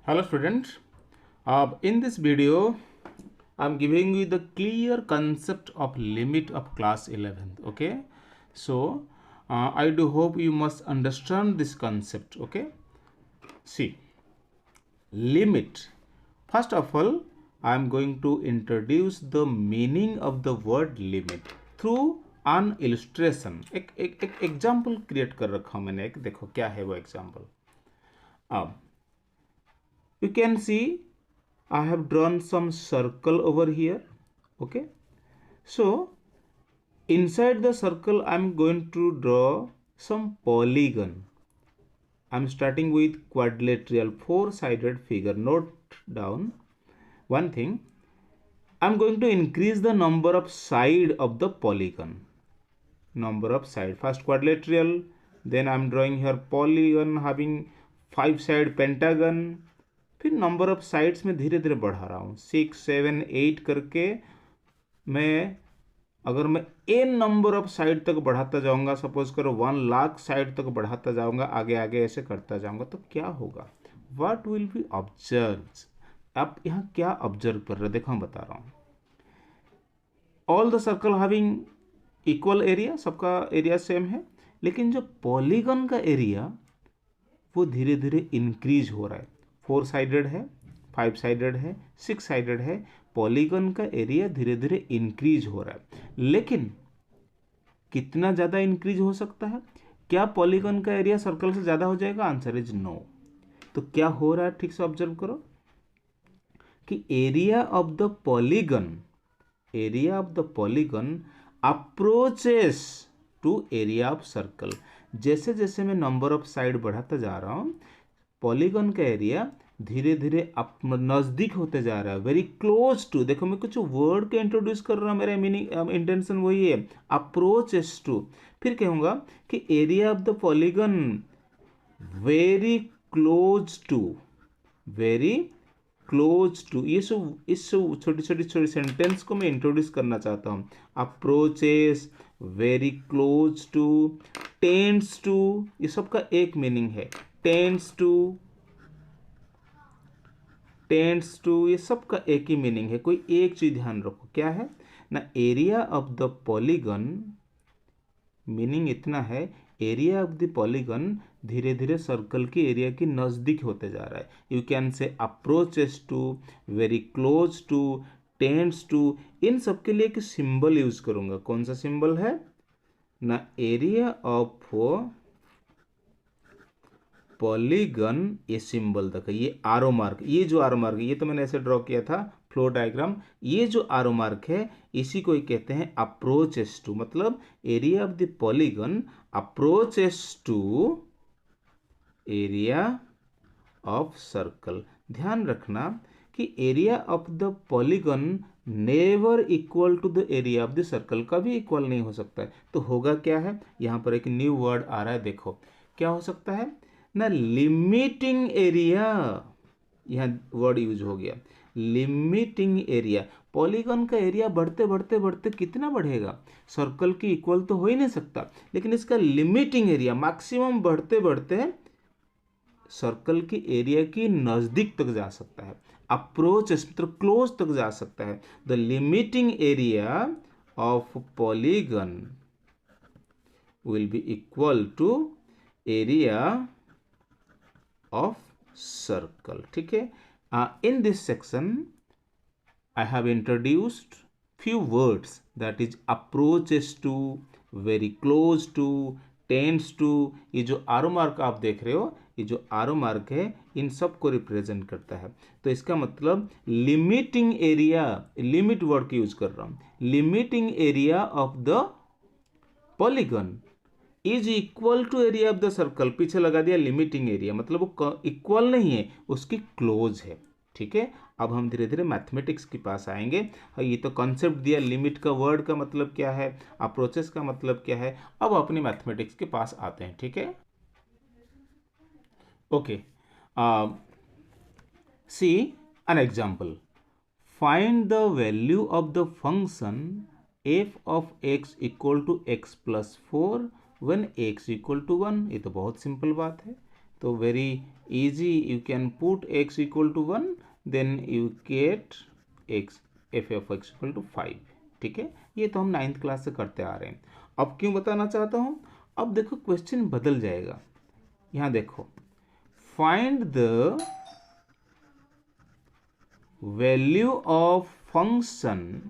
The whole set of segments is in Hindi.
Hello students, in this video I am giving you the clear concept of limit of class 11th. Okay, so I do hope you must understand this concept. Okay, see, limit. First of all, I am going to introduce the meaning of the word limit through an illustration. एक एग्जाम्पल क्रिएट कर रखा हूँ मैंने, एक देखो क्या है वो एग्जाम्पल. अब you can see I have drawn some circle over here. Okay, so inside the circle I am going to draw some polygon. I am starting with quadrilateral four-sided figure. Note down one thing, I am going to increase the number of side of the polygon. Number of side, first quadrilateral, then I am drawing here polygon having 5 side pentagon. फिर नंबर ऑफ साइड्स में धीरे धीरे बढ़ा रहा हूँ 6, 7, 8 करके. अगर मैं एन नंबर ऑफ साइड तक बढ़ाता जाऊंगा, सपोज करो 1 लाख साइड तक बढ़ाता जाऊंगा, आगे आगे ऐसे करता जाऊंगा, तो क्या होगा, व्हाट विल बी ऑब्जर्व. आप यहाँ क्या ऑब्जर्व कर रहे हो, देखो मैं बता रहा हूँ. All the circle having equal area, सबका एरिया सेम है, लेकिन जो पॉलीगन का एरिया वो धीरे धीरे इंक्रीज हो रहा है. 4 साइडेड है, 5 साइडेड है, 6 साइडेड है. पॉलीगन का एरिया धीरे धीरे इंक्रीज हो रहा है, लेकिन कितना ज़्यादा इंक्रीज हो सकता है? क्या पॉलीगन का एरिया सर्कल से ज़्यादा हो जाएगा? Answer is no. तो क्या हो रहा है, ठीक से ऑब्जर्व करो कि area of the polygon approaches to area of circle. जैसे जैसे मैं नंबर ऑफ साइड बढ़ाता जा रहा हूँ, पॉलीगन का एरिया धीरे धीरे नज़दीक होते जा रहा है, वेरी क्लोज टू. देखो मैं कुछ वर्ड के इंट्रोड्यूस कर रहा हूँ, मेरा मीनिंग इंटेंशन वही है, अप्रोचेस टू. फिर कहूँगा कि area of the polygon very close to. ये सब इस छोटी छोटी सेंटेंस को मैं इंट्रोड्यूस करना चाहता हूँ. Approaches, very close to, tends to, ये सब का एक मीनिंग है. टेंड्स टू, ये सब का एक ही मीनिंग है. कोई एक चीज ध्यान रखो, क्या है ना, area of the polygon, meaning इतना है, एरिया ऑफ द पॉलीगन धीरे धीरे सर्कल के एरिया के नज़दीक होते जा रहा है. You can say approaches to, very close to, tends to. इन सब के लिए एक सिंबल यूज करूंगा. कौन सा सिंबल है ना, एरिया ऑफ पॉलीगन, ये सिंबल देखो, ये आरो मार्क, ये जो आरो मार्क, ये तो मैंने ऐसे ड्रॉ किया था फ्लो डायग्राम. ये जो आरो मार्क है इसी को ही कहते हैं अप्रोचेस टू. मतलब area of the polygon approaches to area of circle. ध्यान रखना कि area of the polygon never equal to the area of the circle, कभी इक्वल नहीं हो सकता है. तो होगा क्या है, यहाँ पर एक न्यू वर्ड आ रहा है, देखो क्या हो सकता है ना, लिमिटिंग एरिया. यहाँ वर्ड यूज हो गया, लिमिटिंग एरिया. पॉलीगन का एरिया बढ़ते बढ़ते बढ़ते कितना बढ़ेगा, सर्कल की इक्वल तो हो ही नहीं सकता, लेकिन इसका लिमिटिंग एरिया मैक्सिमम बढ़ते बढ़ते सर्कल की एरिया की नज़दीक तक जा सकता है. अप्रोच मतलब क्लोज तक जा सकता है. The limiting area of polygon will be equal to area of circle. ठीक है. In this section I have introduced few words, that is approaches to, very close to, tends to. ये जो आरो मार्क आप देख रहे हो, ये जो आरो मार्क है इन सब को रिप्रेजेंट करता है. तो इसका मतलब limiting area, limit word use कर रहा हूं, limiting area of the polygon is equal to area of the circle. पीछे लगा दिया लिमिटिंग एरिया, मतलब वो इक्वल नहीं है, उसकी क्लोज है. ठीक है. अब हम धीरे धीरे मैथमेटिक्स के पास आएंगे. ये तो कॉन्सेप्ट दिया, लिमिट का वर्ड का मतलब क्या है, अप्रोचेस का मतलब क्या है. अब अपनी मैथमेटिक्स के पास आते हैं. ठीक है. Okay, see an example. Find the value of the function f of x equal to x plus 4 when x equal to 1. ये तो बहुत सिंपल बात है. तो very easy, you can put x equal to 1, then you get x f of x equal to 5। ठीक है, ये तो हम 9th क्लास से करते आ रहे हैं। अब क्यों बताना चाहता हूँ, अब देखो क्वेश्चन बदल जाएगा। यहाँ देखो, find the value of function,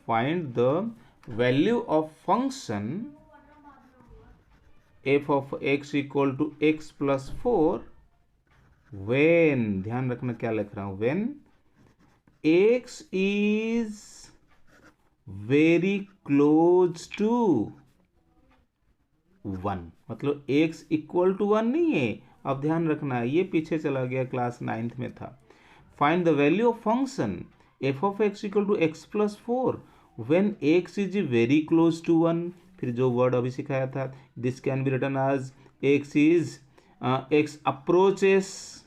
find the value of function f of x equal to x plus 4 when, ध्यान रखना क्या लिख रहा हूं, when x is very close to 1, मतलब x इक्वल टू 1 नहीं है। अब ध्यान रखना, ये पीछे चला गया, क्लास 9th में था। Find the value of function f of x equal to x plus 4 when x is very close to 1। फिर जो वर्ड अभी सिखाया था, this can be written as x is x approaches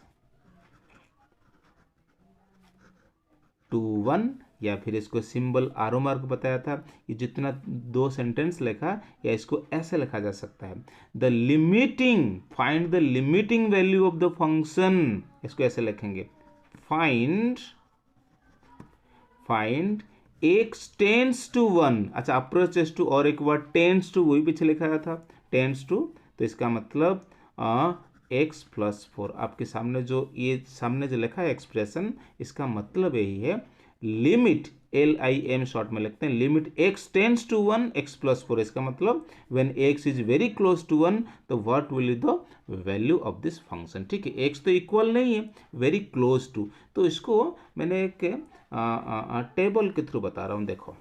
to 1, या फिर इसको सिंबल आरो मार्क बताया था। ये जितना 2 सेंटेंस लिखा, या इसको ऐसे लिखा जा सकता है, the limiting, find the limiting value of the function, इसको ऐसे लिखेंगे, फाइंड x टेंड्स टू 1। अच्छा, अप्रोचेस टू और एक वर्ड टेंड्स टू, वही पीछे लिखा था, टेंड्स टू, तो इसका मतलब x प्लस 4। आपके सामने जो ये सामने जो लिखा है एक्सप्रेशन, इसका मतलब यही है, लिमिट LIM शॉर्ट में लिखते हैं, limit x tends to 1 x plus 4। इसका मतलब when x is very close to 1, तो what will be the value of this function. ठीक है, x तो इक्वल नहीं है, वेरी क्लोज टू, तो इसको मैंने एक टेबल के थ्रू बता रहा हूं। देखो,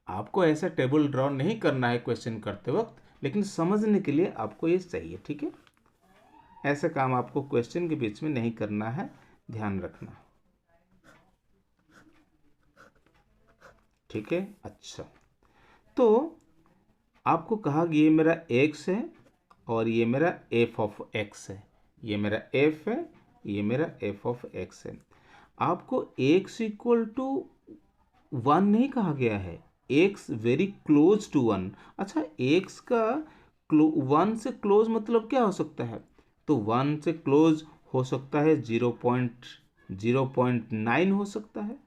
आपको ऐसा टेबल ड्रॉ नहीं करना है क्वेश्चन करते वक्त, लेकिन समझने के लिए आपको ये चाहिए। ठीक है, ऐसा काम आपको क्वेश्चन के बीच में नहीं करना है, ध्यान रखना। ठीक है, अच्छा, तो आपको कहा कि ये मेरा x है और ये मेरा f ऑफ x है, ये मेरा f है, ये मेरा f ऑफ x है। आपको x इक्वल टू 1 नहीं कहा गया है, x वेरी क्लोज टू 1। अच्छा, x का 1 से क्लोज मतलब क्या हो सकता है, तो 1 से क्लोज हो सकता है 0.9 हो सकता है,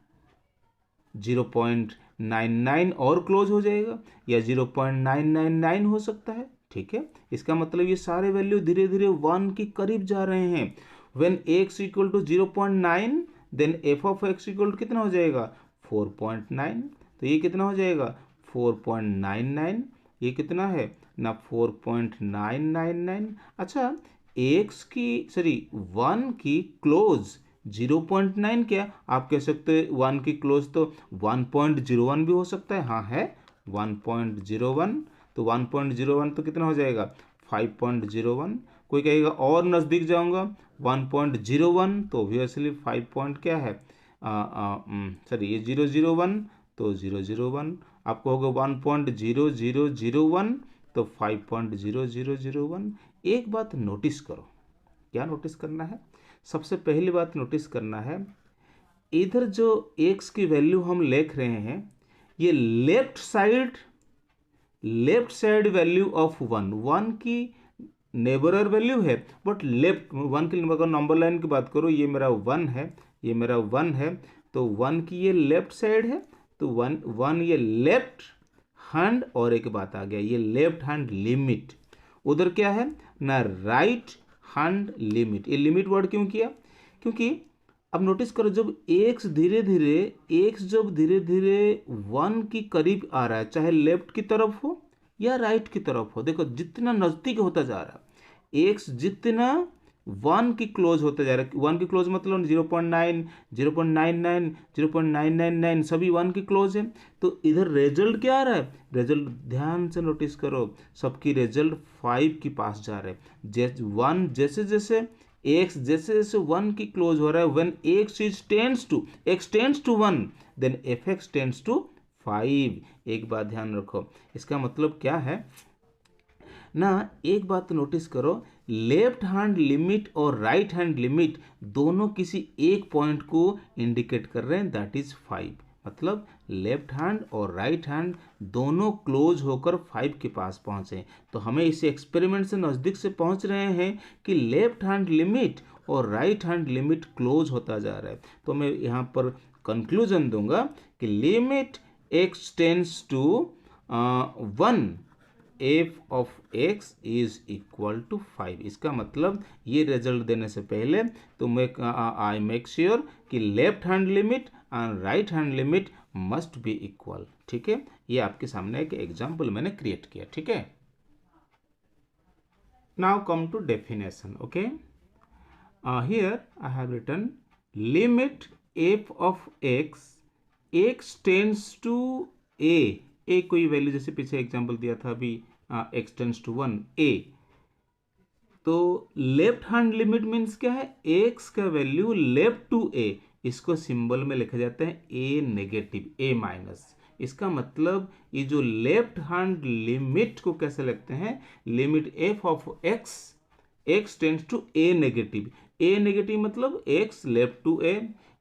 0.99 और क्लोज हो जाएगा, या 0.999 हो सकता है। ठीक है, इसका मतलब ये सारे वैल्यू धीरे धीरे 1 के करीब जा रहे हैं। When x equal to 0.9, then f of x equal to कितना हो जाएगा, 4.9। तो ये कितना हो जाएगा, 4.99, ये कितना है ना, 4.999। अच्छा, x की सॉरी 1 की क्लोज 0.9, क्या आप कह सकते हैं 1 की क्लोज तो 1.01 भी हो सकता है, हाँ है 1.01, तो 1.01 तो कितना हो जाएगा, 5.01। कोई कहेगा और नज़दीक जाऊंगा 1.01, तो ऑब्वियसली 5 पॉइंट क्या है, सॉरी ये 001, तो 001 आपको होगा 1.0001, तो 5.0001। एक बात नोटिस करो, क्या नोटिस करना है, सबसे पहली बात नोटिस करना है, इधर जो x की वैल्यू हम लिख रहे हैं, ये लेफ्ट साइड वैल्यू ऑफ 1 की नेबरर वैल्यू है, बट लेफ्ट 1 की, अगर नंबर लाइन की बात करो, ये मेरा 1 है, ये मेरा 1 है, तो 1 की ये लेफ्ट साइड है, तो 1 ये लेफ्ट हैंड, और एक बात आ गया, ये लेफ्ट हैंड लिमिट, उधर क्या है ना, राइट हैंड लिमिट। ये लिमिट वर्ड क्यों किया, क्योंकि अब नोटिस करो, जब x धीरे धीरे 1 की करीब आ रहा है, चाहे लेफ्ट की तरफ हो या राइट की तरफ हो, देखो जितना नजदीक होता जा रहा है, x जितना 1 की क्लोज होते जा रहा है, 1 की क्लोज मतलब 0.9, 0.99, 0.999 सभी 1 की क्लोज है, तो इधर रिजल्ट क्या आ रहा है, रिजल्ट ध्यान से नोटिस करो, सबकी रिजल्ट 5 के पास जा रहे हैं। जैसे जैसे x जैसे जैसे 1 की क्लोज हो रहा है, when x tends to 1, then fx tends to 5। एक बात ध्यान रखो, इसका मतलब क्या है ना, एक बात नोटिस करो, लेफ्ट हैंड लिमिट और राइट हैंड लिमिट दोनों किसी एक पॉइंट को इंडिकेट कर रहे हैं, दैट इज 5। मतलब लेफ्ट हैंड और राइट हैंड दोनों क्लोज होकर 5 के पास पहुँचे। तो हमें इस एक्सपेरिमेंट से नज़दीक से पहुँच रहे हैं कि लेफ्ट हैंड लिमिट और राइट हैंड लिमिट क्लोज होता जा रहा है। तो मैं यहाँ पर कंक्लूजन दूंगा कि limit x tends to 1 f of x is equal to 5। इसका मतलब ये रिजल्ट देने से पहले तो मैं आई मेक श्योर कि left hand limit and right hand limit must be equal. ठीक है, ये आपके सामने एक एग्जाम्पल मैंने क्रिएट किया। ठीक है, now come to definition. Okay, here I have written limit f of x tends to a कोई वैल्यू, जैसे पीछे एग्जांपल दिया था अभी x tends to 1 a। तो लेफ्ट हैंड लिमिट मीन्स क्या है, x का वैल्यू लेफ्ट टू a, इसको सिंबल में लिखा जाता है a नेगेटिव, a माइनस। इसका मतलब ये जो लेफ्ट हैंड लिमिट को कैसे लिखते हैं, limit f of x tends to a negative. a negative मतलब x left to a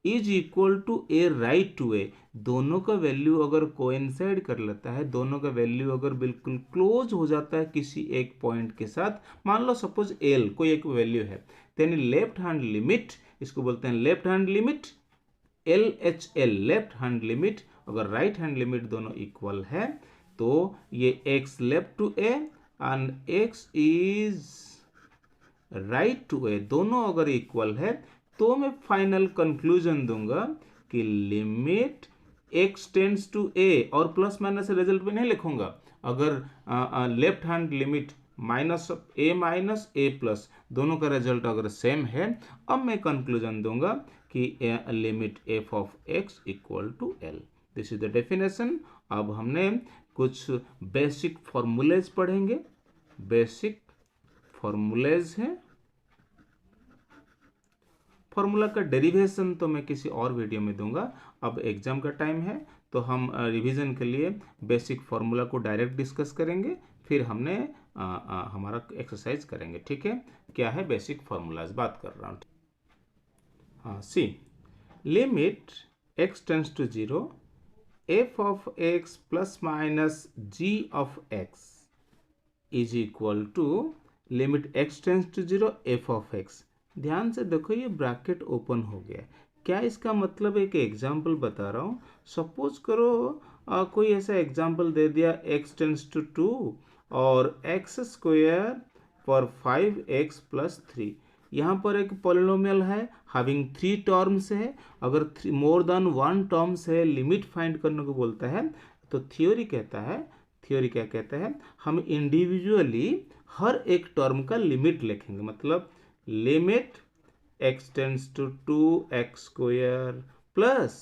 is equal to a right to a। दोनों का वैल्यू अगर कोइंसाइड कर लेता है, दोनों का वैल्यू अगर बिल्कुल क्लोज हो जाता है किसी एक पॉइंट के साथ, मान लो सपोज l कोई एक वैल्यू है, यानी लेफ्ट हैंड लिमिट, इसको बोलते हैं left hand limit LHL, left hand limit. अगर राइट हैंड लिमिट दोनों इक्वल है तो ये x left to a and x is right to a, दोनों अगर इक्वल है तो मैं फाइनल कंक्लूजन दूंगा कि limit x tends to a, और प्लस माइनस रिजल्ट में नहीं लिखूंगा। अगर left hand limit minus a minus a plus, दोनों का रिजल्ट अगर सेम है, अब मैं कंक्लूजन दूंगा कि limit f of x equal to l। This is the definition. अब हमने कुछ बेसिक फॉर्मूलेज पढ़ेंगे। बेसिक फॉर्मूलेज हैं, फॉर्मूला का डेरिवेशन तो मैं किसी और वीडियो में दूंगा। अब एग्जाम का टाइम है तो हम रिवीजन के लिए बेसिक फॉर्मूला को डायरेक्ट डिस्कस करेंगे, फिर हमने हमारा एक्सरसाइज करेंगे। ठीक है, क्या है बेसिक फॉर्मूलाज बात कर रहा हूँ। हाँ, see limit x tends to 0 f of x plus minus g of x is equal to limit x tends to 0 f of x। ध्यान से देखो, ये ब्रैकेट ओपन हो गया। क्या इसका मतलब, एक एग्जाम्पल बता रहा हूँ। सपोज करो कोई ऐसा एग्जाम्पल दे दिया x टेंड्स टू 2 और x स्क्वायर पर 5x प्लस 3। यहाँ पर एक पॉलिनोमियल है हैविंग 3 टर्म्स है। अगर मोर देन 1 टर्म्स है, लिमिट फाइंड करने को बोलता है। तो थ्योरी क्या कहता है, हम इंडिविजुअली हर एक टर्म का लिमिट लिखेंगे। मतलब limit x tends to 2x square plus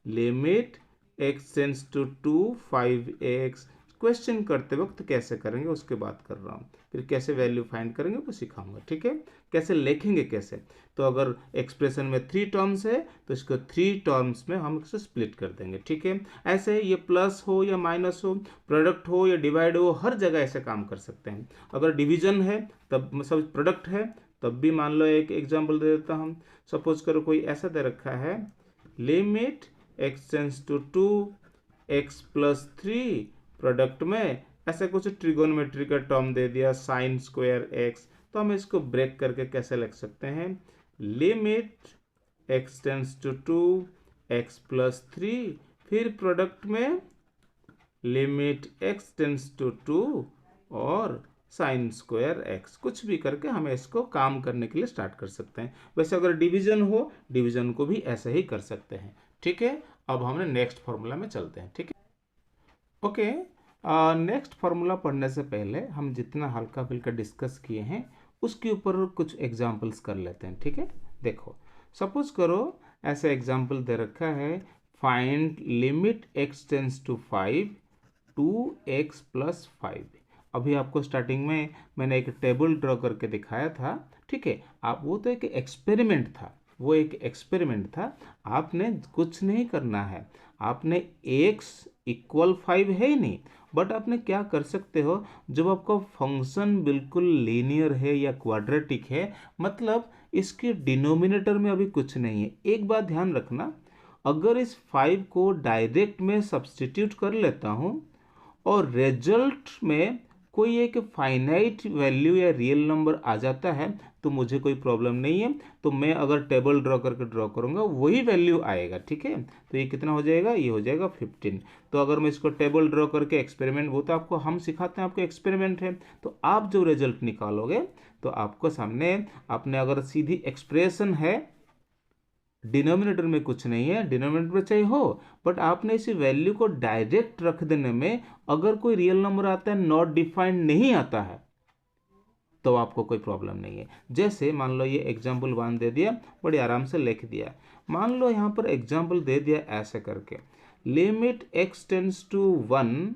limit x tends to 2 5x। Question करते वक्त कैसे करेंगे उसके बात कर रहा हूँ, फिर कैसे वैल्यू फाइंड करेंगे वो सिखाऊंगा। ठीक है, कैसे लिखेंगे कैसे। तो अगर एक्सप्रेशन में 3 टर्म्स है तो इसको 3 टर्म्स में हम इसे स्प्लिट कर देंगे। ठीक है, ऐसे ये प्लस हो या माइनस हो, प्रोडक्ट हो या डिवाइड हो, हर जगह ऐसे काम कर सकते हैं। अगर डिवीजन है तब मतलब प्रोडक्ट है तब भी, मान लो एक एग्जाम्पल दे देता हूँ। सपोज करो कोई ऐसा दे रखा है limit x tends to 2x plus 3, product में ऐसा कुछ ट्रिगोनोमेट्री का टर्म दे दिया साइन स्क्वायर x। तो हम इसको ब्रेक करके कैसे लिख सकते हैं, limit x tends to 2x plus 3, फिर प्रोडक्ट में लिमिट x टेंड्स टू 2 और साइन स्क्वायर x। कुछ भी करके हमें इसको काम करने के लिए स्टार्ट कर सकते हैं। वैसे अगर डिवीजन हो, डिवीजन को भी ऐसे ही कर सकते हैं। ठीक है, अब हमने नेक्स्ट फॉर्मूला में चलते हैं। ठीक है, ओके। नेक्स्ट फार्मूला पढ़ने से पहले हम जितना हल्का फुल्का डिस्कस किए हैं उसके ऊपर कुछ एग्जांपल्स कर लेते हैं। ठीक है, देखो सपोज करो ऐसा एग्जांपल दे रखा है, find limit x tends to 5 2x plus 5। अभी आपको स्टार्टिंग में मैंने एक टेबल ड्रॉ करके दिखाया था। ठीक है, आप वो तो एक एक्सपेरिमेंट था, वो एक एक्सपेरिमेंट था। आपने कुछ नहीं करना है, आपने x इक्वल 5 है ही नहीं, बट आपने क्या कर सकते हो, जब आपका फंक्शन बिल्कुल लीनियर है या क्वाड्रेटिक है, मतलब इसके डिनोमिनेटर में अभी कुछ नहीं है। एक बात ध्यान रखना, अगर इस 5 को डायरेक्ट में सब्स्टिट्यूट कर लेता हूँ और रिजल्ट में कोई एक फाइनाइट वैल्यू या रियल नंबर आ जाता है तो मुझे कोई प्रॉब्लम नहीं है। तो मैं अगर टेबल ड्रॉ करके ड्रॉ करूंगा वही वैल्यू आएगा, ठीक है। तो ये कितना हो जाएगा, ये हो जाएगा 15। तो अगर मैं इसको टेबल ड्रॉ करके एक्सपेरिमेंट, वो तो आपको हम सिखाते हैं, आपको एक्सपेरिमेंट है, तो आप जो रिजल्ट निकालोगे तो आपको सामने, आपने अगर सीधी एक्सप्रेशन है, डिनोमिनेटर में कुछ नहीं है, डिनोमिनेटर में चाहे हो, बट आपने इसी वैल्यू को डायरेक्ट रख देने में अगर कोई रियल नंबर आता है नॉट डिफाइंड नहीं आता है तो आपको कोई प्रॉब्लम नहीं है। जैसे मान लो ये एग्जाम्पल 1 दे दिया, बड़ी आराम से लिख दिया। मान लो यहाँ पर एग्जाम्पल दे दिया ऐसे करके, limit x tends to 1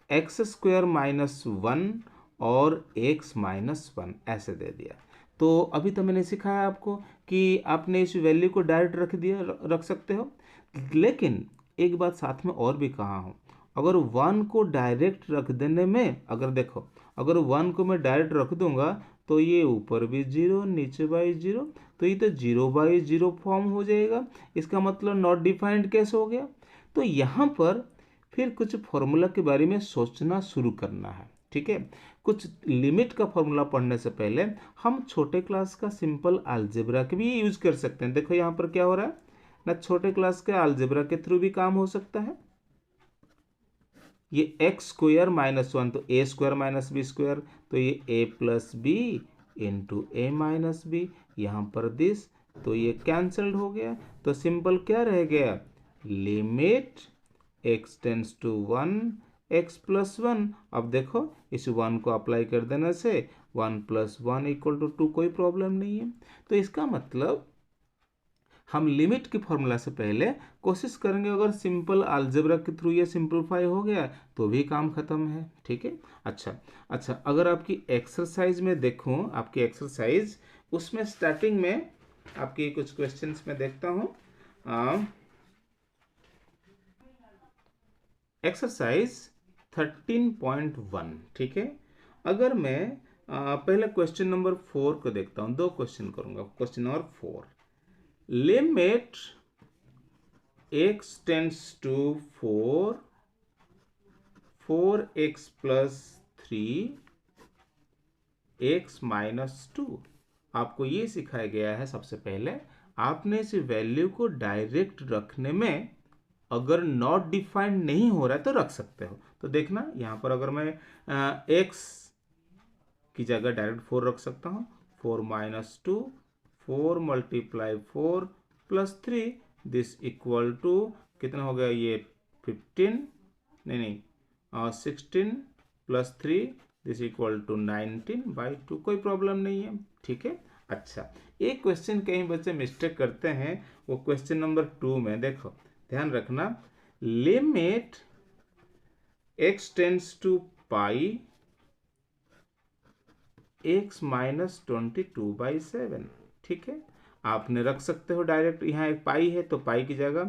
x square minus 1 और x माइनस 1 ऐसे दे दिया। तो अभी तो मैंने सिखाया आपको कि आपने इस वैल्यू को डायरेक्ट रख सकते हो, लेकिन एक बात साथ में और भी कहा हूँ, अगर 1 को डायरेक्ट रख देने में, अगर देखो अगर 1 को मैं डायरेक्ट रख दूंगा तो ये ऊपर भी 0 नीचे बाई 0, तो ये तो 0/0 फॉर्म हो जाएगा। इसका मतलब नॉट डिफाइंड कैसे हो गया। तो यहाँ पर फिर कुछ फॉर्मूला के बारे में सोचना शुरू करना है, ठीक है। कुछ लिमिट का फॉर्मूला पढ़ने से पहले हम छोटे क्लास का सिंपल अलजेब्रा के भी यूज कर सकते हैं। देखो यहाँ पर क्या हो रहा है ना, छोटे क्लास के अलजेब्रा के थ्रू भी काम हो सकता है। ये एक्स स्क्वायर माइनस 1 तो ए स्क्वायर माइनस बी स्क्वायर, तो ये ए प्लस बी इंटू ए माइनस बी, यहाँ पर दिस, तो ये कैंसल्ड हो गया। तो सिंपल क्या रह गया, limit x tends to 1 x plus 1। अब देखो इस 1 को अप्लाई कर देने से 1 प्लस 1 इक्वल टू 2, कोई प्रॉब्लम नहीं है। तो इसका मतलब हम लिमिट की फॉर्मूला से पहले कोशिश करेंगे, अगर सिंपल अलजेब्रा के थ्रू ये सिंपलीफाई हो गया तो भी काम खत्म है, ठीक है। अच्छा, अगर आपकी एक्सरसाइज में देखूं, आपकी एक्सरसाइज उसमें स्टार्टिंग में आपकी कुछ क्वेश्चंस में देखता हूं, एक्सरसाइज 13.1, ठीक है। अगर मैं पहले क्वेश्चन नंबर 4 को देखता हूं, 2 क्वेश्चन करूंगा। Question number 4, limit x tends to 4x plus 3x minus 2। आपको ये सिखाया गया है, सबसे पहले आपने इस वैल्यू को डायरेक्ट रखने में अगर नॉट डिफाइंड नहीं हो रहा है तो रख सकते हो। तो देखना यहाँ पर अगर मैं x की जगह डायरेक्ट 4 रख सकता हूँ, 4 minus 2, 4 multiply 4 plus 3, this equal to कितना हो गया, ये 15, नहीं 16 प्लस 3, दिस इक्वल टू 19/2, कोई प्रॉब्लम नहीं है, ठीक है। अच्छा, एक क्वेश्चन कहीं बच्चे मिस्टेक करते हैं, वो क्वेश्चन नंबर 2 में देखो, ध्यान रखना, limit x tends to pi x minus 22/7, ठीक है। आपने रख सकते हो डायरेक्ट, यहाँ एक पाई है तो पाई की जगह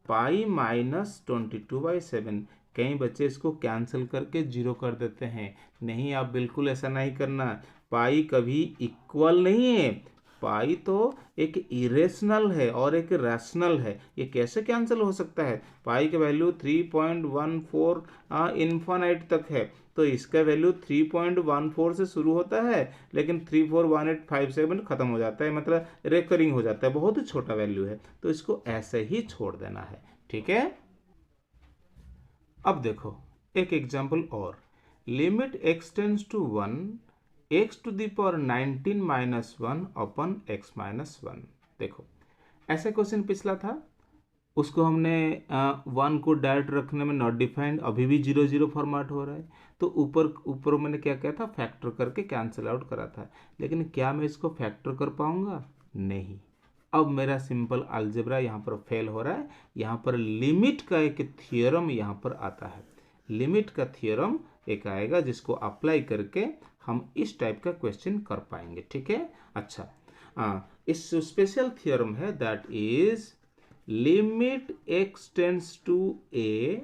पाई माइनस 22/7। कई बच्चे इसको कैंसिल करके 0 कर देते हैं, नहीं, आप बिल्कुल ऐसा नहीं करना। पाई कभी इक्वल नहीं है, पाई तो एक इरेशनल है और एक रैशनल है। ये कैसे कैंसिल हो सकता है, पाई का वैल्यू 3.14 इन्फानाइट तक है, तो इसका वैल्यू 3.14 से शुरू होता है लेकिन 341857 खत्म हो जाता है, मतलब रेकरिंग हो जाता है, बहुत ही छोटा वैल्यू है, तो इसको ऐसे ही छोड़ देना है, ठीक है। अब देखो एक एग्जाम्पल और, limit x tends to 1 x to the power 19 minus 1 अपन x माइनस 1। देखो ऐसा क्वेश्चन पिछला था, उसको हमने 1 को डायरेक्ट रखने में नॉट डिफाइंड, अभी भी 0 फॉर्मेट हो रहा है, तो ऊपर मैंने क्या किया था, फैक्टर करके कैंसिल आउट करा था। लेकिन क्या मैं इसको फैक्टर कर पाऊंगा, नहीं। अब मेरा सिंपल अलजेब्रा यहाँ पर फेल हो रहा है। यहाँ पर लिमिट का एक थियोरम यहाँ पर आता है, लिमिट का थियोरम एक आएगा जिसको अप्लाई करके हम इस टाइप का क्वेश्चन कर पाएंगे, ठीक है। अच्छा, इस स्पेशल थियोरम है, that is limit x tends to a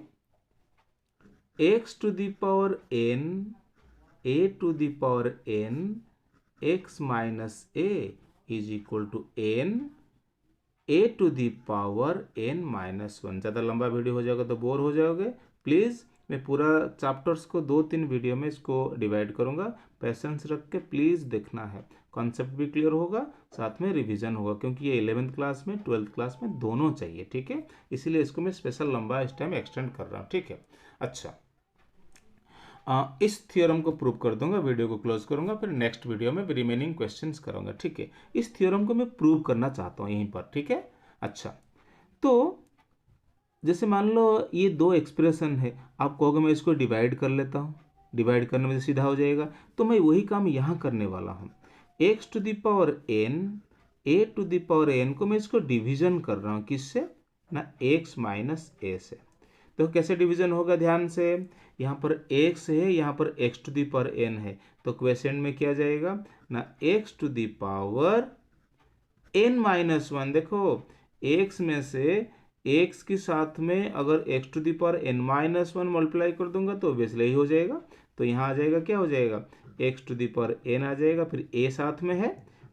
x to the power n a to the power n x minus a is equal to n a to the power n minus one. ज़्यादा लंबा वीडियो हो जाएगा तो बोर हो जाओगे। प्लीज़ मैं पूरा चैप्टर्स को 2-3 वीडियो में इसको डिवाइड करूँगा। पैसेंस रख के प्लीज़ देखना है, कॉन्सेप्ट भी क्लियर होगा, साथ में रिवीजन होगा, क्योंकि ये 11th क्लास में 12th क्लास में दोनों चाहिए, ठीक है। इसीलिए इसको मैं स्पेशल लंबा इस टाइम एक्सटेंड कर रहा हूँ, ठीक है। अच्छा, इस थियोरम को प्रूव कर दूंगा, वीडियो को क्लोज करूंगा, फिर नेक्स्ट वीडियो में रिमेनिंग क्वेश्चंस करूंगा, ठीक है। इस थियोरम को मैं प्रूव करना चाहता हूँ यहीं पर, ठीक है। अच्छा, तो जैसे मान लो ये दो एक्सप्रेशन है, आप कहोगे मैं इसको डिवाइड कर लेता हूँ, डिवाइड करने में सीधा हो जाएगा, तो मैं वही काम यहाँ करने वाला हूँ। X to the power n, a to the power n को मैं इसको डिवीजन कर रहा हूँ, किससे ना, x माइनस ए से। तो कैसे डिवीजन होगा, ध्यान से, यहाँ पर x है, यहाँ पर x to the power n है, तो क्वेश्चन में क्या जाएगा ना, x to the power n minus one. देखो x में से x के साथ में अगर x to the power n minus one multiply कर दूंगा तो ऑब्वियसली ही हो जाएगा। तो यहाँ आ जाएगा, क्या हो जाएगा, x to the power n आ जाएगा, फिर a साथ में है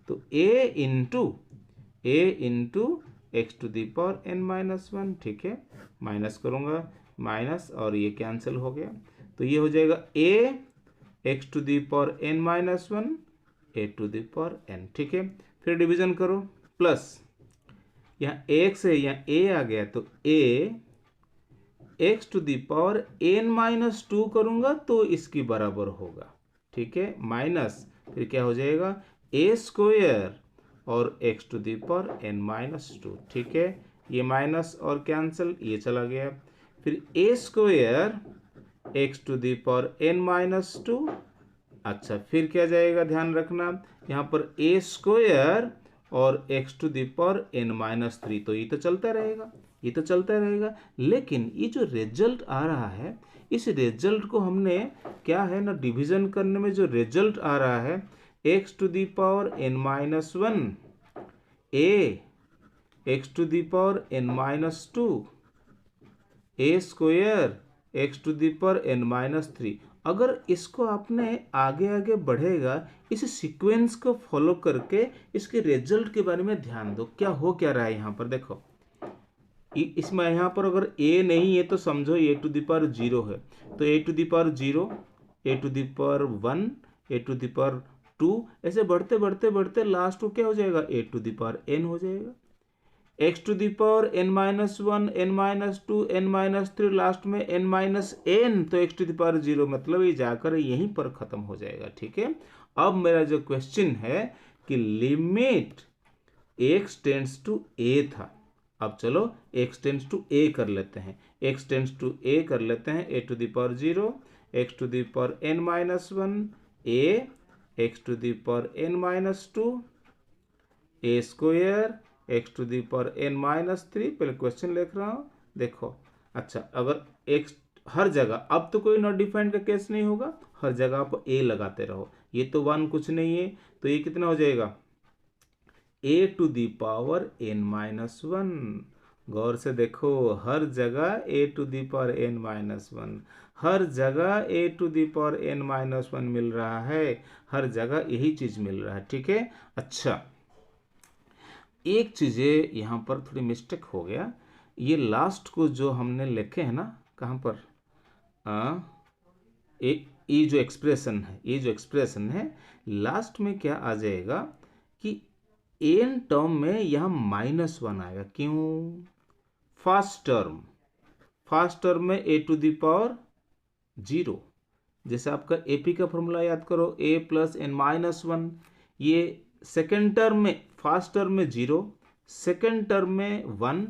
तो a into x to the power n minus one, ठीक है। माइनस करूँगा, माइनस और ये कैंसिल हो गया, तो ये हो जाएगा a x to the power n minus one a to the power n, ठीक है। फिर डिवीजन करो, प्लस यहाँ x है, यहाँ a आ गया, तो a x to the power n minus two करूँगा तो इसकी बराबर होगा, ठीक है, माइनस फिर क्या हो जाएगा, a स्क्वायर और x to the power n minus two, ठीक है। ये माइनस और कैंसिल, ये चला गया, फिर a square x to the power n minus two. अच्छा, फिर क्या जाएगा, ध्यान रखना, यहाँ पर a स्क्वायर और x to the power n minus three, तो ये तो चलता रहेगा, ये तो चलता रहेगा। लेकिन ये जो रिजल्ट आ रहा है, इस रिजल्ट को हमने क्या है ना, डिवीजन करने में जो रिजल्ट आ रहा है, x to the power n minus one a x to the power n minus two a square x to the power n minus three. अगर इसको आपने आगे आगे बढ़ेगा, इस सीक्वेंस को फॉलो करके इसके रिजल्ट के बारे में ध्यान दो, क्या हो क्या रहा है यहाँ पर। देखो इसमें यहाँ पर अगर a नहीं है तो समझो a to the power zero है, तो a to the power zero, a to the power one, a to the power two, ऐसे बढ़ते बढ़ते बढ़ते लास्ट को क्या हो जाएगा, a to the power n हो जाएगा, x to the power n minus one, n minus टू, n माइनस थ्री, लास्ट में n माइनस n, तो x to the power zero, मतलब ये जाकर यहीं पर खत्म हो जाएगा, ठीक है। अब मेरा जो क्वेश्चन है कि limit x tends to a था, अब चलो x टेंड्स टू a कर लेते हैं, x टेंड्स टू a कर लेते हैं, a to the power zero, x to the power n minus one, a x to the power n minus टू, a square x to the power n minus three. पहले क्वेश्चन लिख रहा हूँ, देखो। अच्छा, अगर x हर जगह, अब तो कोई नॉट डिफाइंड का केस नहीं होगा, हर जगह आप a लगाते रहो, ये तो वन कुछ नहीं है, तो ये कितना हो जाएगा, a to the power n minus one. गौर से देखो, हर जगह a to the power n minus one, हर जगह a to the power n minus one मिल रहा है, हर जगह यही चीज मिल रहा है, ठीक है। अच्छा, एक चीज़ें यहाँ पर थोड़ी मिस्टेक हो गया, ये लास्ट को जो हमने लिखे हैं ना, कहाँ पर, ये जो एक्सप्रेशन है, ये जो एक्सप्रेशन है, लास्ट में क्या आ जाएगा कि n टर्म में यहाँ माइनस वन आएगा, क्यों, फर्स्ट टर्म में a to the power zero, जैसे आपका AP का फॉर्मूला याद करो, a plus n minus one, ये सेकेंड टर्म में, फर्स्ट टर्म में जीरो, सेकेंड टर्म में वन,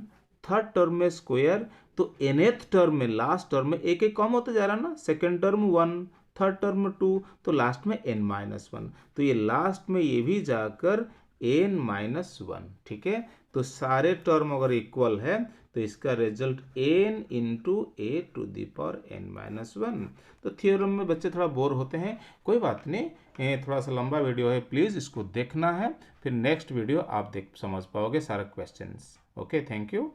थर्ड टर्म में स्क्वायर, तो nth टर्म में, लास्ट टर्म में एक एक कम होता जा रहा है ना, second term one, third term two, तो लास्ट में n माइनस वन, तो ये लास्ट में ये भी जाकर n माइनस वन, ठीक है। तो सारे टर्म अगर इक्वल है तो इसका result n into a to the power n minus one. तो थियोरम में बच्चे थोड़ा बोर होते हैं, कोई बात नहीं, थोड़ा सा लंबा वीडियो है, प्लीज़ इसको देखना है, फिर नेक्स्ट वीडियो आप समझ पाओगे सारा क्वेश्चंस। Okay, thank you.